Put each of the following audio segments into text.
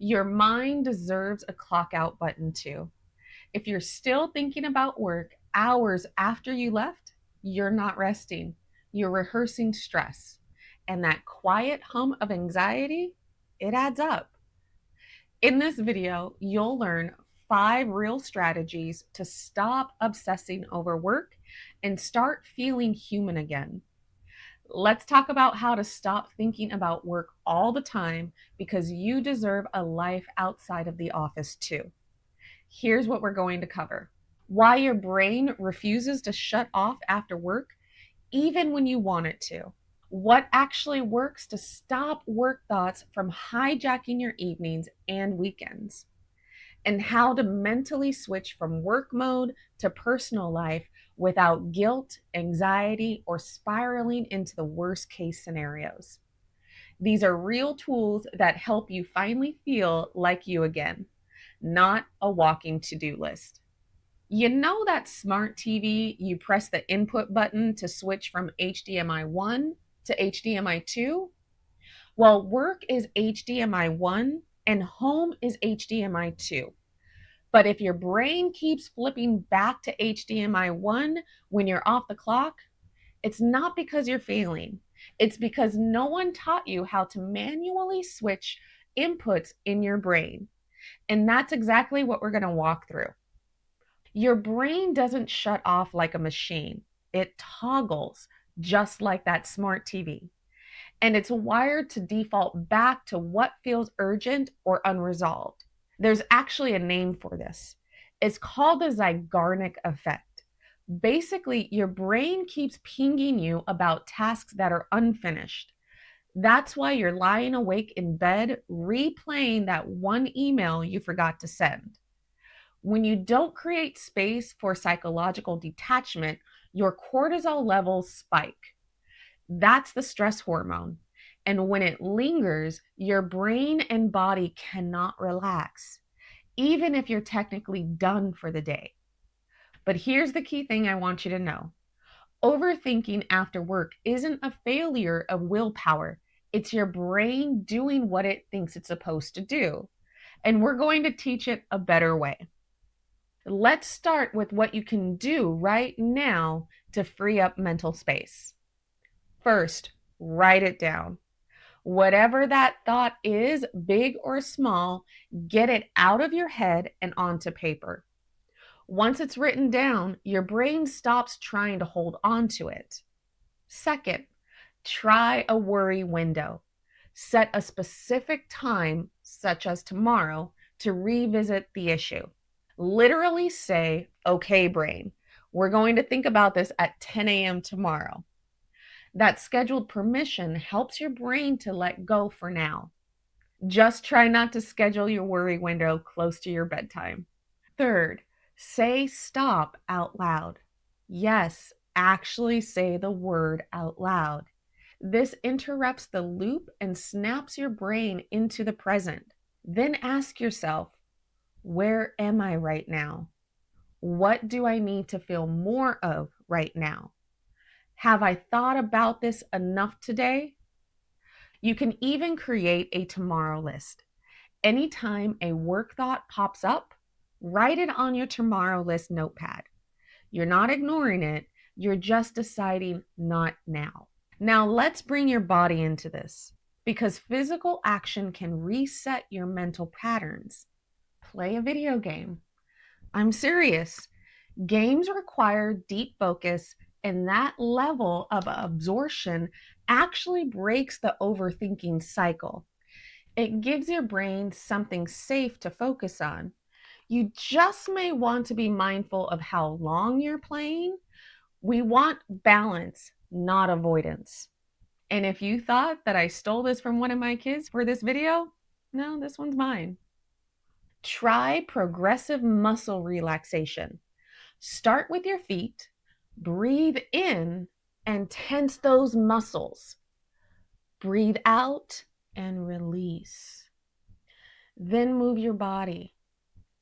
Your mind deserves a clock out button too. If you're still thinking about work hours after you left, you're not resting. You're rehearsing stress. And that quiet hum of anxiety, it adds up. In this video, you'll learn 5 real strategies to stop obsessing over work and start feeling human again. Let's talk about how to stop thinking about work all the time because you deserve a life outside of the office too. Here's what we're going to cover: why your brain refuses to shut off after work, even when you want it to, what actually works to stop work thoughts from hijacking your evenings and weekends, and how to mentally switch from work mode to personal life without guilt, anxiety, or spiraling into the worst case scenarios. These are real tools that help you finally feel like you again, not a walking to do list. You know that smart TV, you press the input button to switch from HDMI 1 to HDMI 2? Well, work is HDMI 1 and home is HDMI 2. But if your brain keeps flipping back to HDMI 1 when you're off the clock, it's not because you're failing. It's because no one taught you how to manually switch inputs in your brain. And that's exactly what we're going to walk through. Your brain doesn't shut off like a machine, it toggles just like that smart TV. And it's wired to default back to what feels urgent or unresolved. There's actually a name for this. It's called the Zeigarnik effect. Basically, your brain keeps pinging you about tasks that are unfinished. That's why you're lying awake in bed replaying that one email you forgot to send. When you don't create space for psychological detachment, your cortisol levels spike. That's the stress hormone. And when it lingers, your brain and body cannot relax, even if you're technically done for the day. But here's the key thing I want you to know: overthinking after work isn't a failure of willpower, it's your brain doing what it thinks it's supposed to do. And we're going to teach it a better way. Let's start with what you can do right now to free up mental space. First, write it down. Whatever that thought is, big or small, get it out of your head and onto paper. Once it's written down, your brain stops trying to hold on to it. Second, try a worry window. Set a specific time, such as tomorrow, to revisit the issue. Literally say, okay, brain, we're going to think about this at 10 a.m. tomorrow. That scheduled permission helps your brain to let go for now. Just try not to schedule your worry window close to your bedtime. Third, say stop out loud. Yes, actually say the word out loud. This interrupts the loop and snaps your brain into the present. Then ask yourself, where am I right now? What do I need to feel more of right now? Have I thought about this enough today? You can even create a tomorrow list. Anytime a work thought pops up, write it on your tomorrow list notepad. You're not ignoring it, you're just deciding not now. Now let's bring your body into this, because physical action can reset your mental patterns. Play a video game. I'm serious. Games require deep focus, and that level of absorption actually breaks the overthinking cycle. It gives your brain something safe to focus on. You just may want to be mindful of how long you're playing. We want balance, not avoidance. And if you thought that I stole this from one of my kids for this video, no, this one's mine. Try progressive muscle relaxation. Start with your feet, breathe in, and tense those muscles. Breathe out and release. Then move your body.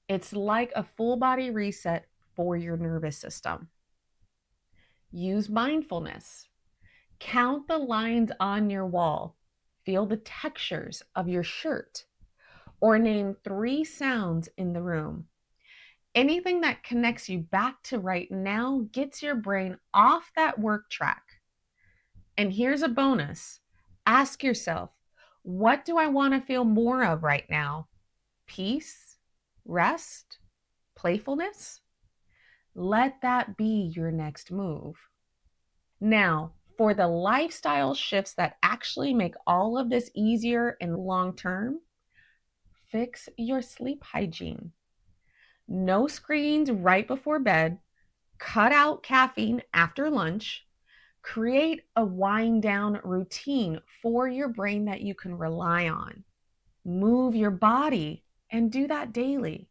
It's like a full body reset for your nervous system. Use mindfulness. Count the lines on your wall. Feel the textures of your shirt. Or name 3 sounds in the room. Anything that connects you back to right now gets your brain off that work track. And here's a bonus: ask yourself, what do I want to feel more of right now? Peace, rest, playfulness? Let that be your next move. Now, for the lifestyle shifts that actually make all of this easier and long term, fix your sleep hygiene. No screens right before bed, cut out caffeine after lunch, create a wind down routine for your brain that you can rely on. Move your body and do that daily.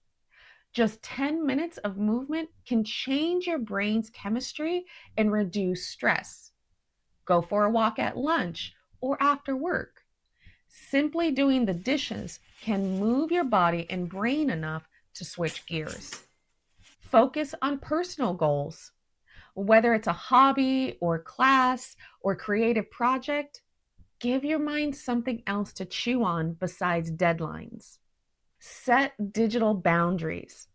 Just 10 minutes of movement can change your brain's chemistry and reduce stress. Go for a walk at lunch or after work. Simply doing the dishes can move your body and brain enough to switch gears. Focus on personal goals. Whether it's a hobby or class or creative project, give your mind something else to chew on besides deadlines. Set digital boundaries.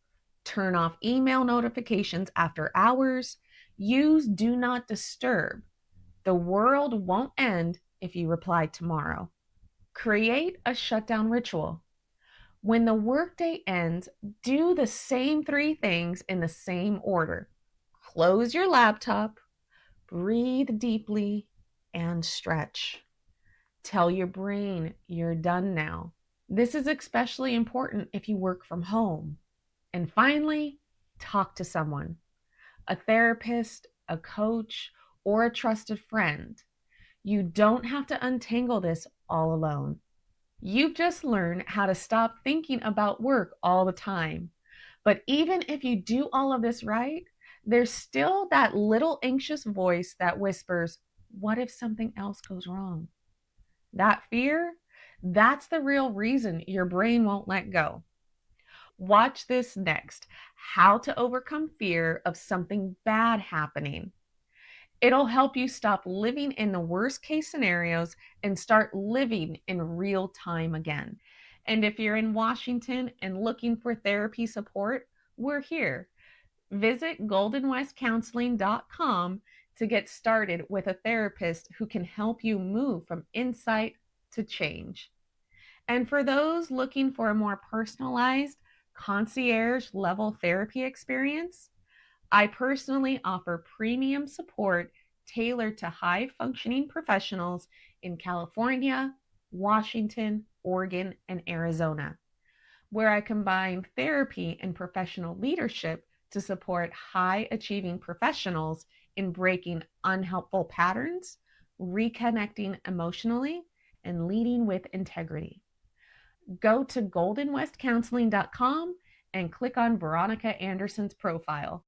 Turn off email notifications after hours. Use do not disturb. The world won't end if you reply tomorrow. Create a shutdown ritual. When the workday ends, do the same 3 things in the same order. Close your laptop, breathe deeply, and stretch. Tell your brain you're done now. This is especially important if you work from home. And finally, talk to someone: a therapist, a coach, or a trusted friend. You don't have to untangle this all alone. You've just learned how to stop thinking about work all the time. But even if you do all of this right, there's still that little anxious voice that whispers, what if something else goes wrong? That fear, that's the real reason your brain won't let go. Watch this next: how to overcome fear of something bad happening. It'll help you stop living in the worst case scenarios and start living in real time again. And if you're in Washington and looking for therapy support, we're here. Visit goldenwestcounseling.com to get started with a therapist who can help you move from insight to change. And for those looking for a more personalized, concierge level therapy experience, I personally offer premium support tailored to high functioning professionals in California, Washington, Oregon, and Arizona, where I combine therapy and professional leadership to support high achieving professionals in breaking unhelpful patterns, reconnecting emotionally, and leading with integrity. Go to goldenwestcounseling.com and click on Veronica Anderson's profile.